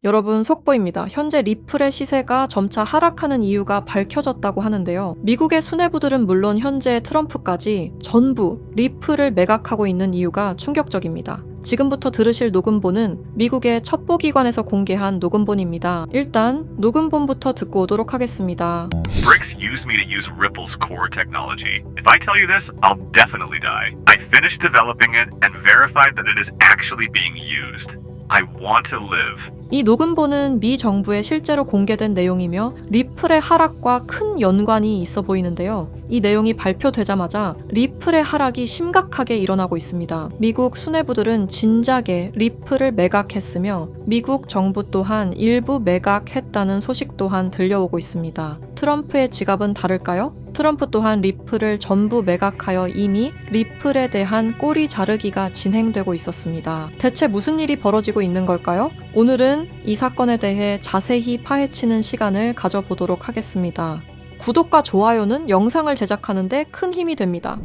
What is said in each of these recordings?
여러분, 속보입니다. 현재 리플의 시세가 점차 하락하는 이유가 밝혀졌다고 하는데요. 미국의 수뇌부들은 물론 현재 트럼프까지 전부 리플을 매각하고 있는 이유가 충격적입니다. 지금부터 들으실 녹음본은 미국의 첩보기관에서 공개한 녹음본입니다. 일단 녹음본부터 듣고 오도록 하겠습니다. Bricks used me to use Ripple's core technology. If I tell you this, I'll definitely die. I finished developing it and verified that it is actually being used. I want to live. 이 녹음본은 미 정부에 실제로 공개된 내용이며 리플의 하락과 큰 연관이 있어 보이는데요. 이 내용이 발표되자마자 리플의 하락이 심각하게 일어나고 있습니다. 미국 수뇌부들은 진작에 리플을 매각했으며 미국 정부 또한 일부 매각했다는 소식 또한 들려오고 있습니다. 트럼프의 지갑은 다를까요? 트럼프 또한 리플을 전부 매각하여 이미 리플에 대한 꼬리 자르기가 진행되고 있었습니다. 대체 무슨 일이 벌어지고 있는 걸까요? 오늘은 이 사건에 대해 자세히 파헤치는 시간을 가져보도록 하겠습니다. 구독과 좋아요는 영상을 제작하는데 큰 힘이 됩니다.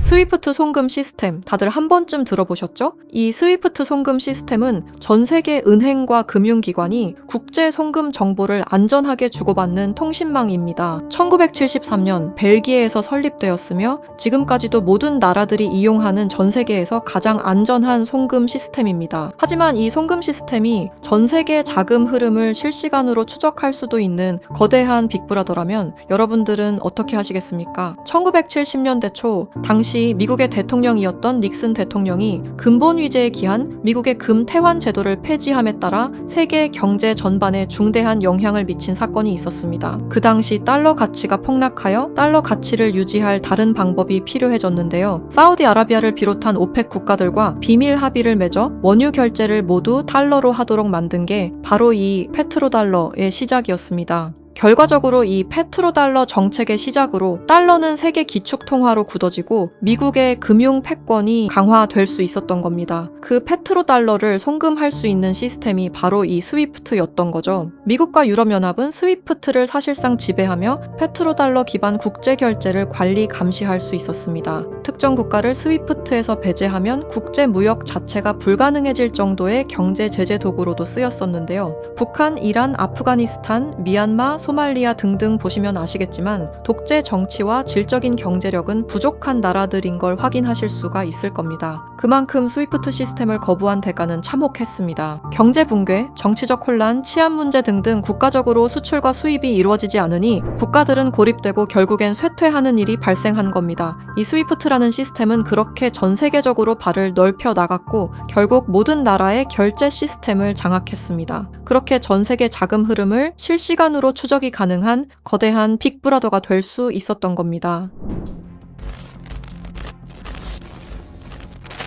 스위프트 송금 시스템 다들 한 번쯤 들어보셨죠? 이 스위프트 송금 시스템은 전 세계 은행과 금융기관이 국제 송금 정보를 안전하게 주고받는 통신망입니다. 1973년 벨기에에서 설립되었으며 지금까지도 모든 나라들이 이용하는 전 세계에서 가장 안전한 송금 시스템입니다. 하지만 이 송금 시스템이 전 세계 자금 흐름을 실시간으로 추적할 수도 있는 거대한 빅브라더라면 여러분들은 어떻게 하시겠습니까? 1970년대 초 당시 미국의 대통령이었던 닉슨 대통령이 근본 위제에 기한 미국의 금태환 제도를 폐지함에 따라 세계 경제 전반에 중대한 영향을 미친 사건이 있었습니다. 그 당시 달러 가치가 폭락하여 달러 가치를 유지할 다른 방법이 필요해졌는데요. 사우디아라비아를 비롯한 오펙 국가들과 비밀 합의를 맺어 원유 결제를 모두 달러로 하도록 만든 게 바로 이 페트로달러의 시작이었습니다. 결과적으로 이 페트로달러 정책의 시작으로 달러는 세계 기축통화로 굳어지고 미국의 금융 패권이 강화될 수 있었던 겁니다. 그 페트로달러를 송금할 수 있는 시스템이 바로 이 스위프트였던 거죠. 미국과 유럽연합은 스위프트를 사실상 지배하며 페트로달러 기반 국제결제를 관리 감시할 수 있었습니다. 특정 국가를 스위프트에서 배제하면 국제무역 자체가 불가능해질 정도의 경제 제재 도구로도 쓰였었는데요. 북한, 이란, 아프가니스탄, 미얀마, 소말리아 등등 보시면 아시겠지만 독재 정치와 질적인 경제력은 부족한 나라들인 걸 확인하실 수가 있을 겁니다. 그만큼 스위프트 시스템을 거부한 대가는 참혹했습니다. 경제 붕괴, 정치적 혼란, 치안 문제 등등 국가적으로 수출과 수입이 이루어지지 않으니 국가들은 고립되고 결국엔 쇠퇴하는 일이 발생한 겁니다. 이 스위프트라는 시스템은 그렇게 전 세계적으로 발을 넓혀 나갔고 결국 모든 나라의 결제 시스템을 장악했습니다. 그렇게 전 세계 자금 흐름을 실시간으로 추적이 가능한 거대한 빅브라더가 될 수 있었던 겁니다.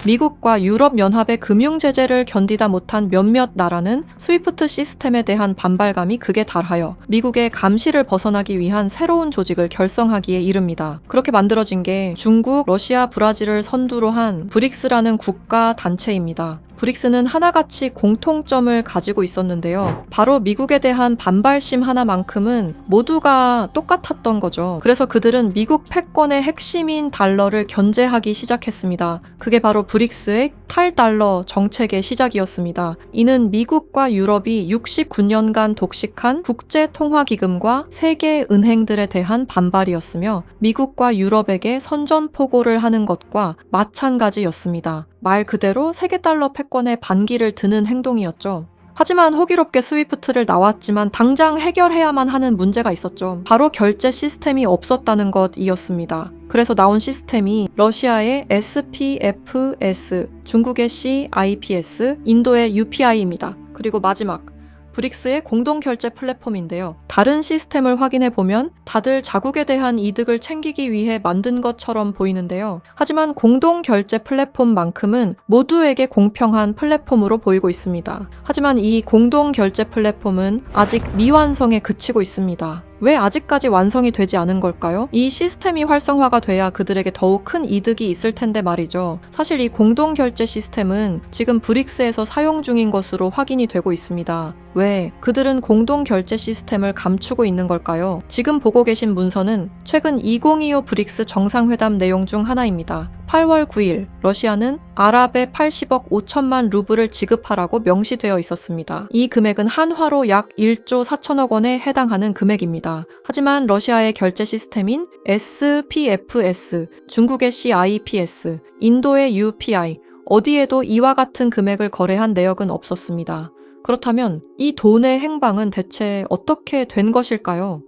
미국과 유럽연합의 금융 제재를 견디다 못한 몇몇 나라는 스위프트 시스템에 대한 반발감이 극에 달하여 미국의 감시를 벗어나기 위한 새로운 조직을 결성하기에 이릅니다. 그렇게 만들어진 게 중국, 러시아, 브라질을 선두로 한 브릭스라는 국가 단체입니다. 브릭스는 하나같이 공통점을 가지고 있었는데요. 바로 미국에 대한 반발심 하나만큼은 모두가 똑같았던 거죠. 그래서 그들은 미국 패권의 핵심인 달러를 견제하기 시작했습니다. 그게 바로 브릭스의 탈달러 정책의 시작이었습니다. 이는 미국과 유럽이 69년간 독식한 국제통화기금과 세계 은행들에 대한 반발이었으며 미국과 유럽에게 선전포고를 하는 것과 마찬가지였습니다. 말 그대로 세계 달러 패권에 반기를 드는 행동이었죠. 하지만 호기롭게 스위프트를 나왔지만 당장 해결해야만 하는 문제가 있었죠. 바로 결제 시스템이 없었다는 것이었습니다. 그래서 나온 시스템이 러시아의 SPFS, 중국의 CIPS, 인도의 UPI입니다. 그리고 마지막 브릭스의 공동결제 플랫폼인데요. 다른 시스템을 확인해 보면 다들 자국에 대한 이득을 챙기기 위해 만든 것처럼 보이는데요. 하지만 공동결제 플랫폼만큼은 모두에게 공평한 플랫폼으로 보이고 있습니다. 하지만 이 공동결제 플랫폼은 아직 미완성에 그치고 있습니다. 왜 아직까지 완성이 되지 않은 걸까요? 이 시스템이 활성화가 돼야 그들에게 더욱 큰 이득이 있을 텐데 말이죠. 사실 이 공동결제 시스템은 지금 브릭스에서 사용 중인 것으로 확인이 되고 있습니다. 왜 그들은 공동결제 시스템을 감추고 있는 걸까요? 지금 보고 계신 문서는 최근 2025 브릭스 정상회담 내용 중 하나입니다. 8월 9일 러시아는 아랍에 80억 5천만 루블을 지급하라고 명시되어 있었습니다. 이 금액은 한화로 약 1조 4천억 원에 해당하는 금액입니다. 하지만 러시아의 결제 시스템인 SPFS, 중국의 CIPS, 인도의 UPI, 어디에도 이와 같은 금액을 거래한 내역은 없었습니다. 그렇다면 이 돈의 행방은 대체 어떻게 된 것일까요?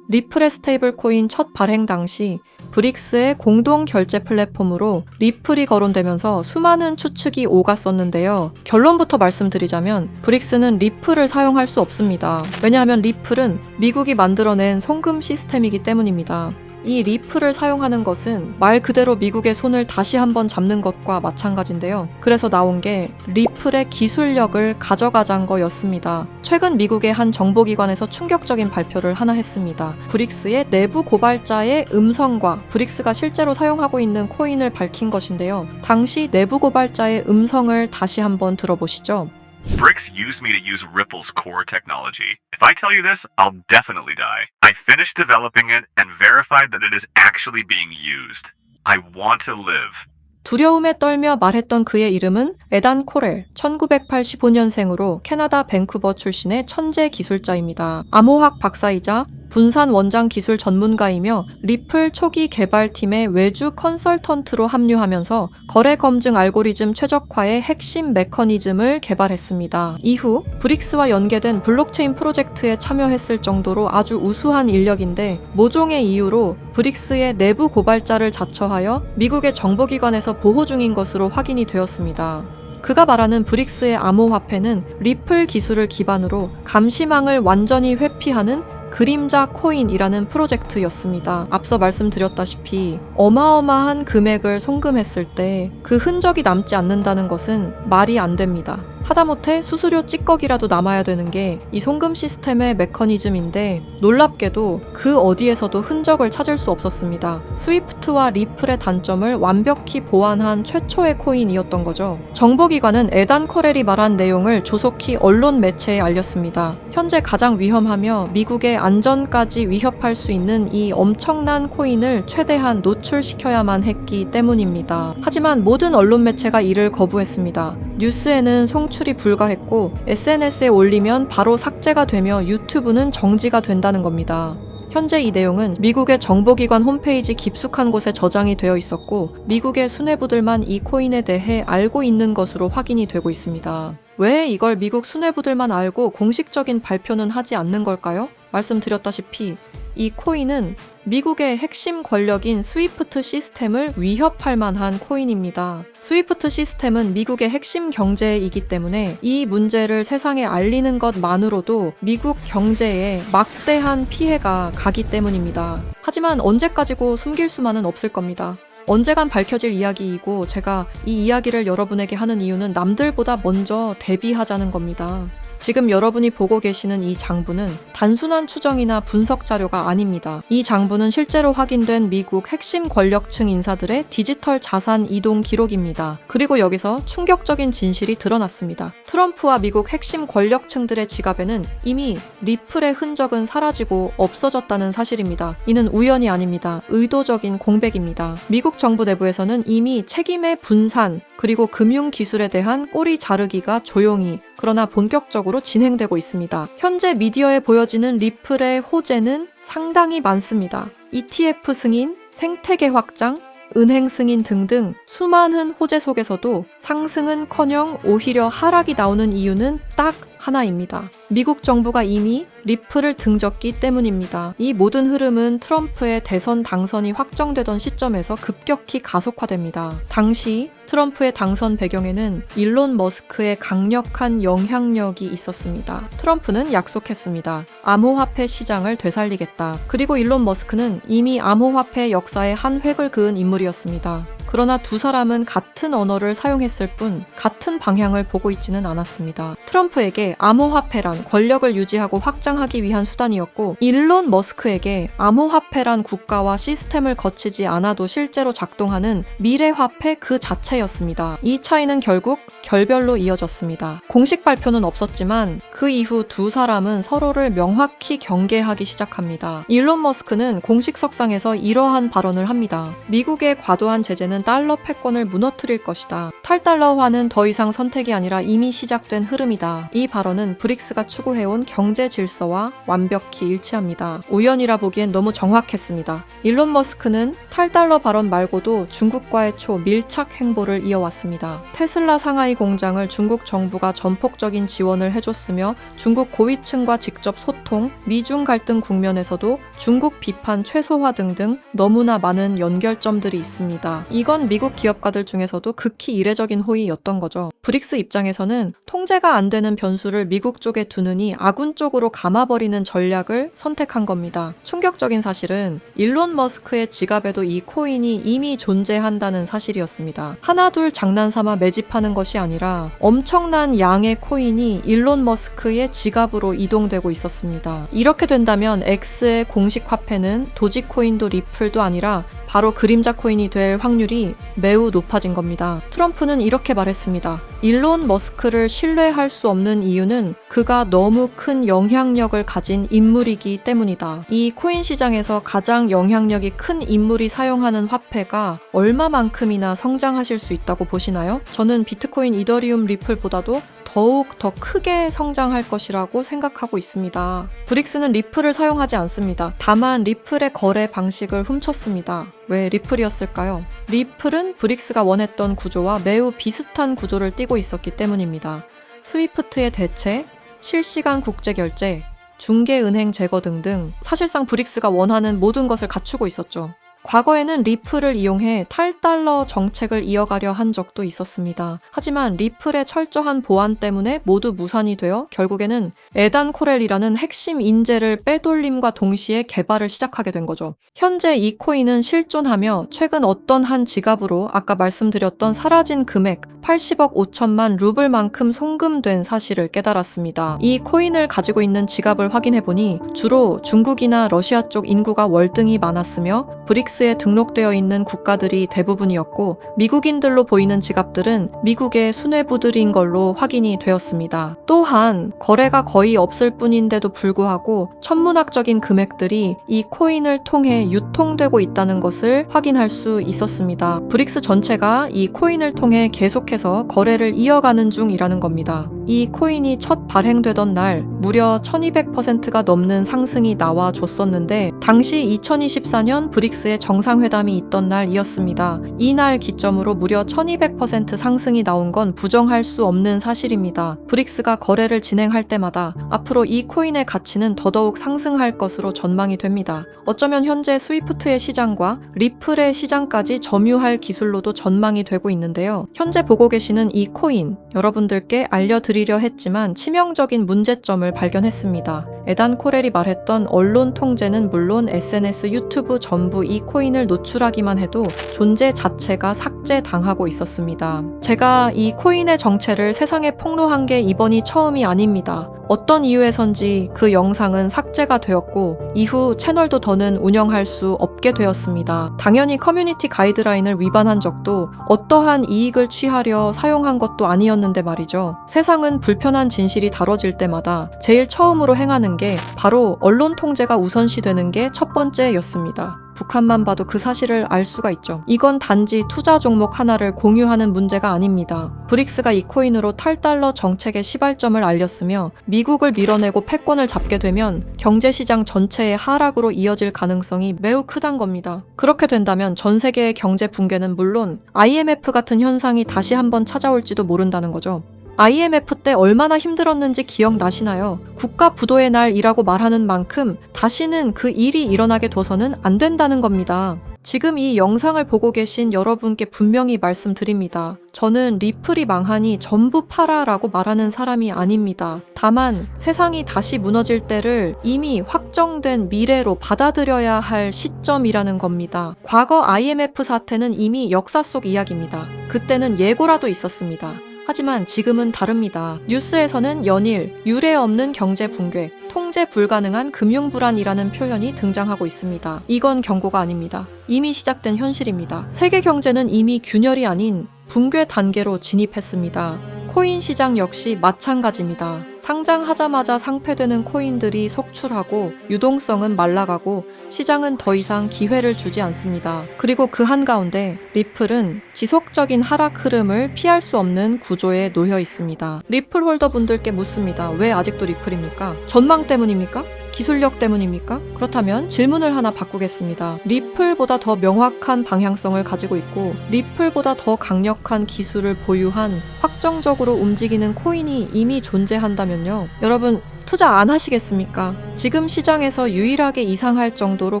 리플의 스테이블 코인 첫 발행 당시 브릭스의 공동 결제 플랫폼으로 리플이 거론되면서 수많은 추측이 오갔었는데요. 결론부터 말씀드리자면 브릭스는 리플을 사용할 수 없습니다. 왜냐하면 리플은 미국이 만들어낸 송금 시스템이기 때문입니다. 이 리플을 사용하는 것은 말 그대로 미국의 손을 다시 한번 잡는 것과 마찬가지인데요. 그래서 나온 게 리플의 기술력을 가져가자는 거였습니다. 최근 미국의 한 정보기관에서 충격적인 발표를 하나 했습니다. 브릭스의 내부 고발자의 음성과 브릭스가 실제로 사용하고 있는 코인을 밝힌 것인데요. 당시 내부 고발자의 음성을 다시 한번 들어보시죠. BRICS used me to use Ripple's core technology. If I tell you this, I'll definitely die. I finished developing it and verified that it is actually being used. I want to live. 두려움에 떨며 말했던 그의 이름은 에단 코렐, 1985년생으로 캐나다 밴쿠버 출신의 천재 기술자입니다. 암호학 박사이자 분산 원장 기술 전문가이며 리플 초기 개발팀의 외주 컨설턴트로 합류하면서 거래 검증 알고리즘 최적화의 핵심 메커니즘을 개발했습니다. 이후 브릭스와 연계된 블록체인 프로젝트에 참여했을 정도로 아주 우수한 인력인데 모종의 이유로 브릭스의 내부 고발자를 자처하여 미국의 정보기관에서 보호 중인 것으로 확인이 되었습니다. 그가 말하는 브릭스의 암호화폐는 리플 기술을 기반으로 감시망을 완전히 회피하는 그림자 코인이라는 프로젝트였습니다. 앞서 말씀드렸다시피 어마어마한 금액을 송금했을 때 그 흔적이 남지 않는다는 것은 말이 안 됩니다. 하다못해 수수료 찌꺼기라도 남아야 되는 게 이 송금 시스템의 메커니즘인데 놀랍게도 그 어디에서도 흔적을 찾을 수 없었습니다. 스위프트와 리플의 단점을 완벽히 보완한 최초의 코인이었던 거죠. 정보기관은 에단 코렐이 말한 내용을 조속히 언론 매체에 알렸습니다. 현재 가장 위험하며 미국의 안전까지 위협할 수 있는 이 엄청난 코인을 최대한 노출시켜야만 했기 때문입니다. 하지만 모든 언론 매체가 이를 거부했습니다. 뉴스에는 송출이 불가했고 SNS에 올리면 바로 삭제가 되며 유튜브는 정지가 된다는 겁니다. 현재 이 내용은 미국의 정보기관 홈페이지 깊숙한 곳에 저장이 되어 있었고 미국의 수뇌부들만 이 코인에 대해 알고 있는 것으로 확인이 되고 있습니다. 왜 이걸 미국 수뇌부들만 알고 공식적인 발표는 하지 않는 걸까요? 말씀드렸다시피 이 코인은 미국의 핵심 권력인 스위프트 시스템을 위협할 만한 코인입니다. 스위프트 시스템은 미국의 핵심 경제이기 때문에 이 문제를 세상에 알리는 것만으로도 미국 경제에 막대한 피해가 가기 때문입니다. 하지만 언제까지고 숨길 수만은 없을 겁니다. 언젠간 밝혀질 이야기이고 제가 이 이야기를 여러분에게 하는 이유는 남들보다 먼저 대비하자는 겁니다. 지금 여러분이 보고 계시는 이 장부는 단순한 추정이나 분석 자료가 아닙니다. 이 장부는 실제로 확인된 미국 핵심 권력층 인사들의 디지털 자산 이동 기록입니다. 그리고 여기서 충격적인 진실이 드러났습니다. 트럼프와 미국 핵심 권력층들의 지갑에는 이미 리플의 흔적은 사라지고 없어졌다는 사실입니다. 이는 우연이 아닙니다. 의도적인 공백입니다. 미국 정부 내부에서는 이미 책임의 분산, 그리고 금융기술에 대한 꼬리 자르기가 조용히 그러나 본격적으로 진행되고 있습니다. 현재 미디어에 보여지는 리플의 호재는 상당히 많습니다. ETF 승인, 생태계 확장, 은행 승인 등등 수많은 호재 속에서도 상승은커녕 오히려 하락이 나오는 이유는 딱 하나입니다. 미국 정부가 이미 리플을 등졌기 때문입니다. 이 모든 흐름은 트럼프의 대선 당선이 확정되던 시점에서 급격히 가속화됩니다. 당시 트럼프의 당선 배경에는 일론 머스크의 강력한 영향력이 있었습니다. 트럼프는 약속했습니다. 암호화폐 시장을 되살리겠다. 그리고 일론 머스크는 이미 암호화폐 역사의 한 획을 그은 인물이었습니다. 그러나 두 사람은 같은 언어를 사용했을 뿐 같은 방향을 보고 있지는 않았습니다. 트럼프에게 암호화폐란 권력을 유지하고 확장하기 위한 수단이었고 일론 머스크에게 암호화폐란 국가와 시스템을 거치지 않아도 실제로 작동하는 미래화폐 그 자체였습니다. 이 차이는 결국 결별로 이어졌습니다. 공식 발표는 없었지만 그 이후 두 사람은 서로를 명확히 경계하기 시작합니다. 일론 머스크는 공식 석상에서 이러한 발언을 합니다. 미국의 과도한 제재는 달러 패권을 무너뜨릴 것이다. 탈달러화는 더 이상 선택이 아니라 이미 시작된 흐름이다. 이 발언은 브릭스가 추구해온 경제 질서와 완벽히 일치합니다. 우연이라 보기엔 너무 정확했습니다. 일론 머스크는 탈달러 발언 말고도 중국과의 초밀착 행보를 이어왔습니다. 테슬라 상하이 공장을 중국 정부가 전폭적인 지원을 해줬으며 중국 고위층과 직접 소통, 미중 갈등 국면에서도 중국 비판 최소화 등등 너무나 많은 연결점들이 있습니다. 이건 미국 기업가들 중에서도 극히 이례적인 호의였던 거죠. 브릭스 입장에서는 통제가 안 되는 변수를 미국 쪽에 두느니 아군 쪽으로 감아버리는 전략을 선택한 겁니다. 충격적인 사실은 일론 머스크의 지갑에도 이 코인이 이미 존재한다는 사실이었습니다. 하나둘 장난삼아 매집하는 것이 아니라 엄청난 양의 코인이 일론 머스크의 지갑으로 이동되고 있었습니다. 이렇게 된다면 X의 공식 화폐는 도지코인도 리플도 아니라 바로 그림자 코인이 될 확률이 매우 높아진 겁니다. 트럼프는 이렇게 말했습니다. 일론 머스크를 신뢰할 수 없는 이유는 그가 너무 큰 영향력을 가진 인물이기 때문이다. 이 코인 시장에서 가장 영향력이 큰 인물이 사용하는 화폐가 얼마만큼이나 성장하실 수 있다고 보시나요? 저는 비트코인, 이더리움, 리플보다도 더욱 더 크게 성장할 것이라고 생각하고 있습니다. 브릭스는 리플을 사용하지 않습니다. 다만 리플의 거래 방식을 훔쳤습니다. 왜 리플이었을까요? 리플은 브릭스가 원했던 구조와 매우 비슷한 구조를 띠고 있었기 때문입니다. 스위프트의 대체, 실시간 국제결제, 중개은행 제거 등등 사실상 브릭스가 원하는 모든 것을 갖추고 있었죠. 과거에는 리플을 이용해 탈달러 정책을 이어가려 한 적도 있었습니다. 하지만 리플의 철저한 보안 때문에 모두 무산이 되어 결국에는 에단 코렐이라는 핵심 인재를 빼돌림과 동시에 개발을 시작하게 된 거죠. 현재 이 코인은 실존하며 최근 어떤 한 지갑으로 아까 말씀드렸던 사라진 금액 80억 5천만 루블만큼 송금된 사실을 깨달았습니다. 이 코인을 가지고 있는 지갑을 확인해보니 주로 중국이나 러시아 쪽 인구가 월등히 많았으며 브릭스에 등록되어 있는 국가들이 대부분이었고 미국인들로 보이는 지갑들은 미국의 수뇌부들인 걸로 확인이 되었습니다. 또한 거래가 거의 없을 뿐인데도 불구하고 천문학적인 금액들이 이 코인을 통해 유통되고 있다는 것을 확인할 수 있었습니다. 브릭스 전체가 이 코인을 통해 계속해서 거래를 이어가는 중이라는 겁니다. 이 코인이 첫 발행되던 날 무려 1200%가 넘는 상승이 나와줬었는데 당시 2024년 브릭스의 정상회담이 있던 날이었습니다. 이날 기점으로 무려 1200% 상승이 나온 건 부정할 수 없는 사실입니다. 브릭스가 거래를 진행할 때마다 앞으로 이 코인의 가치는 더더욱 상승할 것으로 전망이 됩니다. 어쩌면 현재 스위프트의 시장과 리플의 시장까지 점유할 기술로도 전망이 되고 있는데요. 현재 보고 계시는 이 코인, 여러분들께 알려드리려 했지만 치명적인 문제점을 발견했습니다. 에단 코렐이 말했던 언론 통제는 물론 SNS, 유튜브 전부 이 코인을 노출하기만 해도 존재 자체가 삭제당하고 있었습니다. 제가 이 코인의 정체를 세상에 폭로한 게 이번이 처음이 아닙니다. 어떤 이유에선지 그 영상은 삭제가 되었고 이후 채널도 더는 운영할 수 없게 되었습니다. 당연히 커뮤니티 가이드라인을 위반한 적도 어떠한 이익을 취하려 사용한 것도 아니었는데 말이죠. 세상은 불편한 진실이 다뤄질 때마다 제일 처음으로 행하는 게 바로 언론 통제가 우선시되는 게 첫 번째였습니다. 북한만 봐도 그 사실을 알 수가 있죠. 이건 단지 투자 종목 하나를 공유하는 문제가 아닙니다. 브릭스가 이 코인으로 탈달러 정책의 시발점을 알렸으며 미국을 밀어내고 패권을 잡게 되면 경제시장 전체의 하락으로 이어질 가능성이 매우 크단 겁니다. 그렇게 된다면 전 세계의 경제 붕괴는 물론 IMF 같은 현상이 다시 한번 찾아올지도 모른다는 거죠. IMF 때 얼마나 힘들었는지 기억나시나요? 국가 부도의 날이라고 말하는 만큼 다시는 그 일이 일어나게 둬서는 안 된다는 겁니다. 지금 이 영상을 보고 계신 여러분께 분명히 말씀드립니다. 저는 리플이 망하니 전부 팔아라고 말하는 사람이 아닙니다. 다만 세상이 다시 무너질 때를 이미 확정된 미래로 받아들여야 할 시점이라는 겁니다. 과거 IMF 사태는 이미 역사 속 이야기입니다. 그때는 예고라도 있었습니다. 하지만 지금은 다릅니다. 뉴스에서는 연일 유례 없는 경제 붕괴, 통제 불가능한 금융 불안이라는 표현이 등장하고 있습니다. 이건 경고가 아닙니다. 이미 시작된 현실입니다. 세계 경제는 이미 균열이 아닌 붕괴 단계로 진입했습니다. 코인 시장 역시 마찬가지입니다. 상장하자마자 상폐되는 코인들이 속출하고 유동성은 말라가고 시장은 더 이상 기회를 주지 않습니다. 그리고 그 한가운데 리플은 지속적인 하락 흐름을 피할 수 없는 구조에 놓여 있습니다. 리플 홀더분들께 묻습니다. 왜 아직도 리플입니까? 전망 때문입니까? 기술력 때문입니까? 그렇다면 질문을 하나 바꾸겠습니다. 리플보다 더 명확한 방향성을 가지고 있고 리플보다 더 강력한 기술을 보유한 확정적으로 움직이는 코인이 이미 존재한다면요. 여러분 투자 안 하시겠습니까? 지금 시장에서 유일하게 이상할 정도로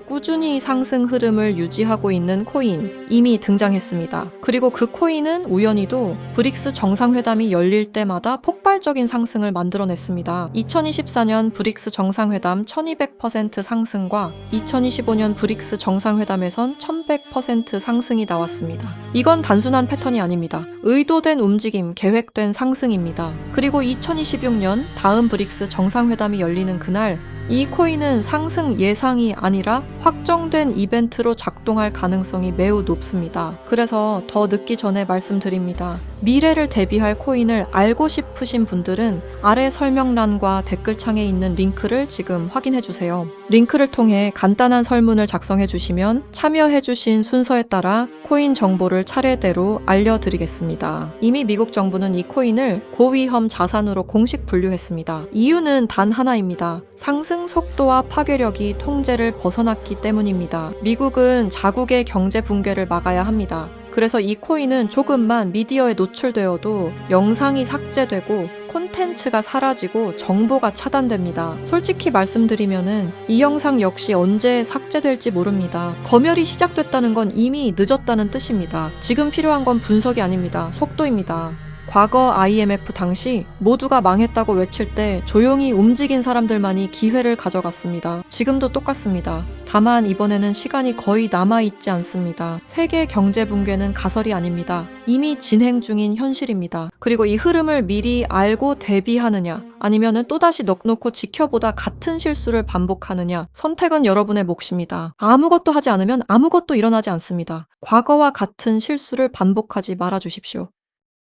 꾸준히 상승 흐름을 유지하고 있는 코인 이미 등장했습니다. 그리고 그 코인은 우연히도 브릭스 정상회담이 열릴 때마다 폭발적인 상승을 만들어냈습니다. 2024년 브릭스 정상회담 1200% 상승과 2025년 브릭스 정상회담에선 1100% 상승이 나왔습니다. 이건 단순한 패턴이 아닙니다. 의도된 움직임, 계획된 상승입니다. 그리고 2026년 다음 브릭스 정상회담이 열리는 그날 이 코인은 상승 예상이 아니라 확정된 이벤트로 작동할 가능성이 매우 높습니다. 그래서 더 늦기 전에 말씀드립니다. 미래를 대비할 코인을 알고 싶으신 분들은 아래 설명란과 댓글창에 있는 링크를 지금 확인해주세요. 링크를 통해 간단한 설문을 작성해주시면 참여해주신 순서에 따라 코인 정보를 차례대로 알려드리겠습니다. 이미 미국 정부는 이 코인을 고위험 자산으로 공식 분류했습니다. 이유는 단 하나입니다. 상승 속도와 파괴력이 통제를 벗어났기 때문입니다. 미국은 자국의 경제 붕괴를 막아야 합니다. 그래서 이 코인은 조금만 미디어에 노출되어도 영상이 삭제되고 콘텐츠가 사라지고 정보가 차단됩니다. 솔직히 말씀드리면은 이 영상 역시 언제 삭제될지 모릅니다. 검열이 시작됐다는 건 이미 늦었다는 뜻입니다. 지금 필요한 건 분석이 아닙니다. 속도입니다. 과거 IMF 당시 모두가 망했다고 외칠 때 조용히 움직인 사람들만이 기회를 가져갔습니다. 지금도 똑같습니다. 다만 이번에는 시간이 거의 남아있지 않습니다. 세계 경제 붕괴는 가설이 아닙니다. 이미 진행 중인 현실입니다. 그리고 이 흐름을 미리 알고 대비하느냐 아니면은 또다시 넉넉히 지켜보다 같은 실수를 반복하느냐 선택은 여러분의 몫입니다. 아무것도 하지 않으면 아무것도 일어나지 않습니다. 과거와 같은 실수를 반복하지 말아주십시오.